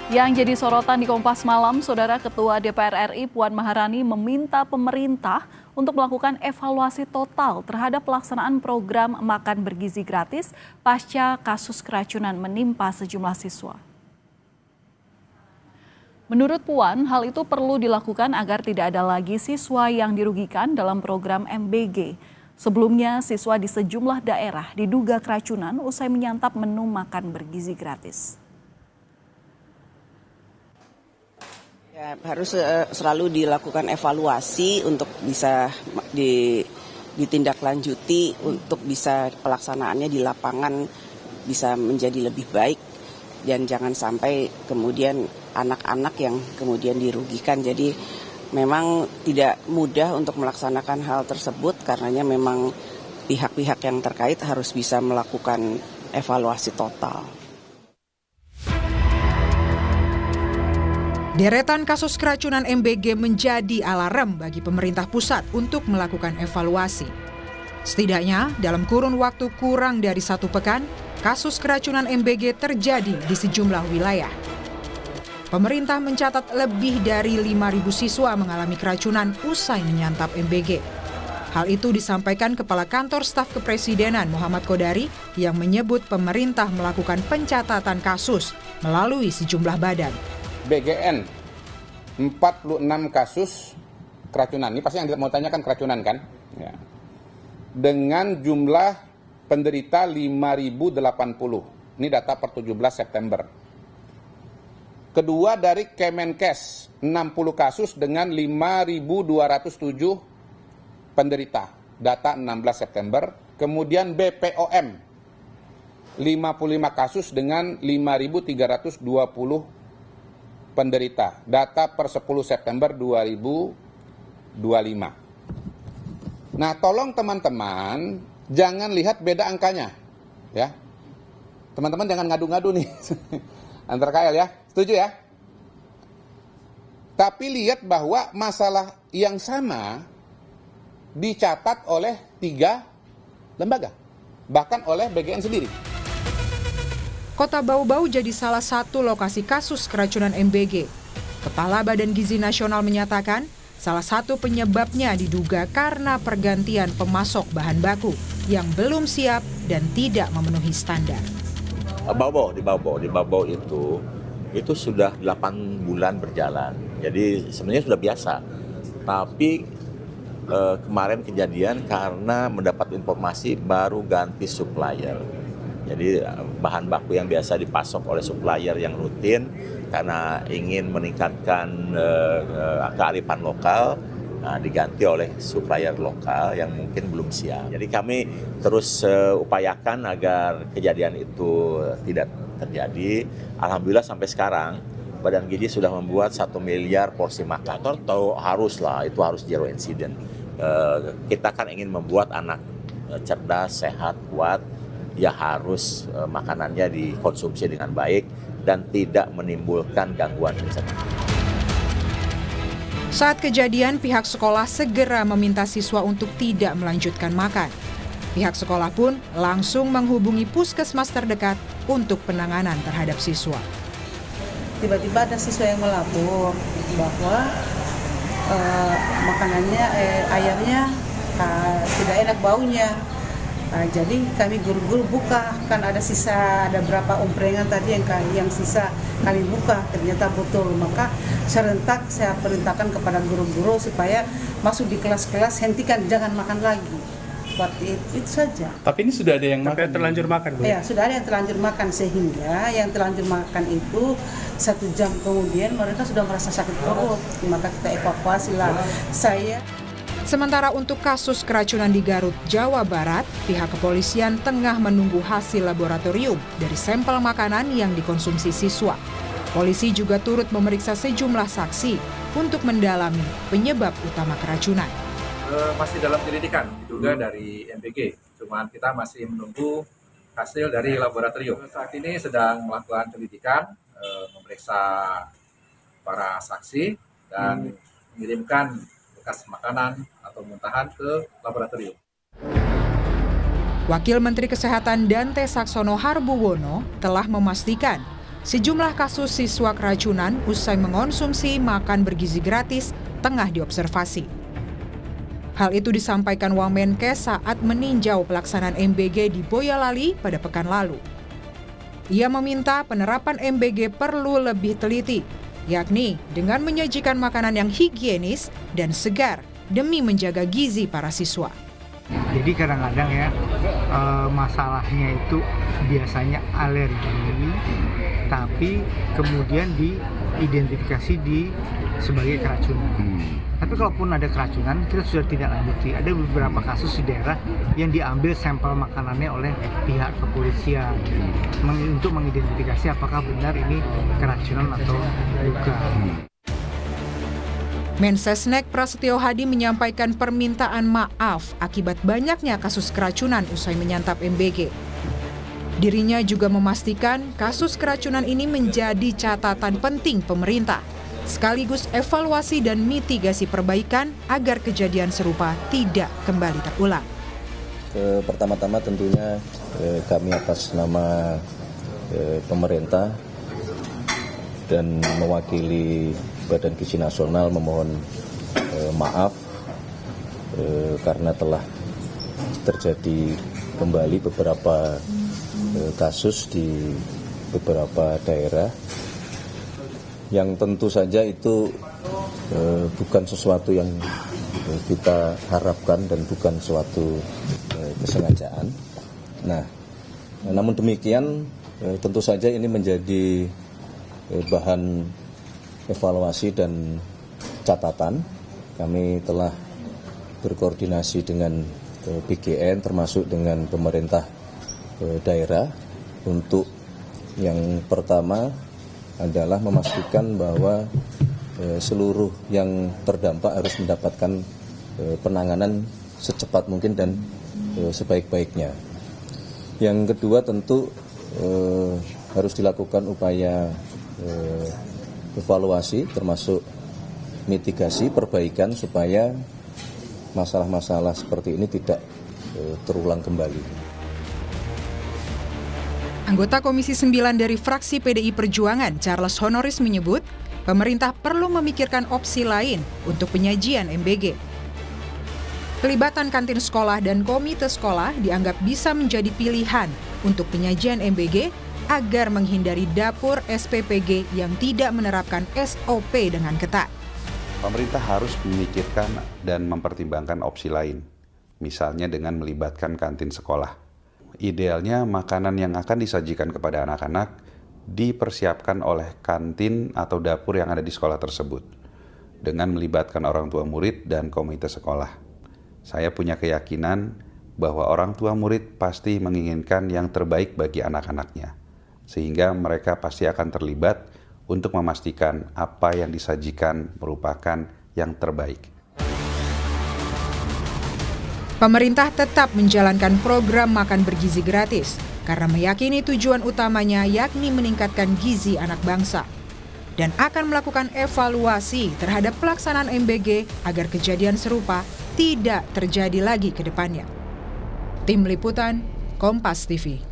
Yang jadi sorotan di Kompas Malam, Saudara Ketua DPR RI Puan Maharani meminta pemerintah untuk melakukan evaluasi total terhadap pelaksanaan program makan bergizi gratis pasca kasus keracunan menimpa sejumlah siswa. Menurut Puan, hal itu perlu dilakukan agar tidak ada lagi siswa yang dirugikan dalam program MBG. Sebelumnya, siswa di sejumlah daerah diduga keracunan usai menyantap menu makan bergizi gratis. Ya, harus selalu dilakukan evaluasi untuk bisa ditindaklanjuti untuk bisa pelaksanaannya di lapangan bisa menjadi lebih baik dan jangan sampai kemudian anak-anak yang kemudian dirugikan. Jadi memang tidak mudah untuk melaksanakan hal tersebut karenanya memang pihak-pihak yang terkait harus bisa melakukan evaluasi total. Deretan kasus keracunan MBG menjadi alarm bagi pemerintah pusat untuk melakukan evaluasi. Setidaknya dalam kurun waktu kurang dari 1 pekan, kasus keracunan MBG terjadi di sejumlah wilayah. Pemerintah mencatat lebih dari 5.000 siswa mengalami keracunan usai menyantap MBG. Hal itu disampaikan Kepala Kantor Staf Kepresidenan Muhammad Kodari yang menyebut pemerintah melakukan pencatatan kasus melalui sejumlah badan. BGN 46 kasus keracunan. Ini pasti yang mau tanyakan keracunan kan? Ya. Dengan jumlah penderita 5.080. Ini data per 17 September. Kedua dari Kemenkes 60 kasus dengan 5.207 penderita. Data 16 September. Kemudian BPOM 55 kasus dengan 5.320 penderita, data per 10 September 2025. Nah, tolong teman-teman jangan lihat beda angkanya, ya. Teman-teman jangan ngadu-ngadu nih antar KL ya, setuju ya? Tapi lihat bahwa masalah yang sama dicatat oleh 3 lembaga, bahkan oleh BGN sendiri. Kota Bau-Bau jadi salah satu lokasi kasus keracunan MBG. Kepala Badan Gizi Nasional menyatakan salah satu penyebabnya diduga karena pergantian pemasok bahan baku yang belum siap dan tidak memenuhi standar. Di Bau-Bau itu sudah 8 bulan berjalan. Jadi sebenarnya sudah biasa. Tapi kemarin kejadian karena mendapat informasi baru ganti supplier. Jadi bahan baku yang biasa dipasok oleh supplier yang rutin karena ingin meningkatkan kearifan lokal, diganti oleh supplier lokal yang mungkin belum siap. Jadi kami terus upayakan agar kejadian itu tidak terjadi. Alhamdulillah sampai sekarang Badan Gizi sudah membuat 1 miliar porsi makan. Atau haruslah, itu harus zero incident. Kita kan ingin membuat anak cerdas, sehat, kuat. Ya harus makanannya dikonsumsi dengan baik dan tidak menimbulkan gangguan kesehatan. Saat kejadian, pihak sekolah segera meminta siswa untuk tidak melanjutkan makan. Pihak sekolah pun langsung menghubungi puskesmas terdekat untuk penanganan terhadap siswa. Tiba-tiba ada siswa yang melapor bahwa makanannya, ayamnya tidak enak baunya. Jadi kami guru-guru buka, kan ada berapa omprengan tadi yang sisa kami buka, ternyata betul. Maka serentak saya perintahkan kepada guru-guru supaya masuk di kelas-kelas, hentikan, jangan makan lagi. Seperti itu saja. Tapi ini sudah ada yang terlanjur makan, Bu? Ya, sudah ada yang terlanjur makan, sehingga yang terlanjur makan itu 1 jam kemudian mereka sudah merasa sakit perut. Maka kita evakuasi lah. Sementara untuk kasus keracunan di Garut, Jawa Barat, pihak kepolisian tengah menunggu hasil laboratorium dari sampel makanan yang dikonsumsi siswa. Polisi juga turut memeriksa sejumlah saksi untuk mendalami penyebab utama keracunan. Masih dalam penyelidikan, diduga dari MBG. Cuman kita masih menunggu hasil dari laboratorium. Saat ini sedang melakukan penyelidikan, memeriksa para saksi dan mengirimkan bekas makanan atau muntahan ke laboratorium. Wakil Menteri Kesehatan Dante Saxono Harbuwono telah memastikan sejumlah kasus siswa keracunan usai mengonsumsi makan bergizi gratis tengah diobservasi. Hal itu disampaikan Wamenkes saat meninjau pelaksanaan MBG di Boyolali pada pekan lalu. Ia meminta penerapan MBG perlu lebih teliti, yakni dengan menyajikan makanan yang higienis dan segar demi menjaga gizi para siswa. Jadi kadang-kadang ya masalahnya itu biasanya alergi, tapi kemudian diidentifikasi sebagai keracunan. Tapi kalaupun ada keracunan, kita sudah tidak lanjuti. Ada beberapa kasus di daerah yang diambil sampel makanannya oleh pihak kepolisian untuk mengidentifikasi apakah benar ini keracunan atau bukan. Mensesnek Prasetyo Hadi menyampaikan permintaan maaf akibat banyaknya kasus keracunan usai menyantap MBG. Dirinya juga memastikan kasus keracunan ini menjadi catatan penting pemerintah, sekaligus evaluasi dan mitigasi perbaikan agar kejadian serupa tidak kembali terulang. Pertama-tama tentunya kami atas nama pemerintah dan mewakili Badan Gizi Nasional memohon maaf karena telah terjadi kembali beberapa kasus di beberapa daerah yang tentu saja itu bukan sesuatu yang kita harapkan dan bukan suatu kesengajaan. Nah, namun demikian tentu saja ini menjadi bahan evaluasi dan catatan. Kami telah berkoordinasi dengan BGN termasuk dengan pemerintah daerah untuk yang pertama adalah memastikan bahwa seluruh yang terdampak harus mendapatkan penanganan secepat mungkin dan sebaik-baiknya. Yang kedua tentu harus dilakukan upaya evaluasi termasuk mitigasi perbaikan supaya masalah-masalah seperti ini tidak terulang kembali. Anggota Komisi 9 dari fraksi PDI Perjuangan, Charles Honoris menyebut, pemerintah perlu memikirkan opsi lain untuk penyajian MBG. Pelibatan kantin sekolah dan komite sekolah dianggap bisa menjadi pilihan untuk penyajian MBG agar menghindari dapur SPPG yang tidak menerapkan SOP dengan ketat. Pemerintah harus memikirkan dan mempertimbangkan opsi lain, misalnya dengan melibatkan kantin sekolah. Idealnya makanan yang akan disajikan kepada anak-anak dipersiapkan oleh kantin atau dapur yang ada di sekolah tersebut, dengan melibatkan orang tua murid dan komite sekolah. Saya punya keyakinan bahwa orang tua murid pasti menginginkan yang terbaik bagi anak-anaknya, sehingga mereka pasti akan terlibat untuk memastikan apa yang disajikan merupakan yang terbaik. Pemerintah tetap menjalankan program makan bergizi gratis karena meyakini tujuan utamanya yakni meningkatkan gizi anak bangsa dan akan melakukan evaluasi terhadap pelaksanaan MBG agar kejadian serupa tidak terjadi lagi ke depannya. Tim Liputan, Kompas TV.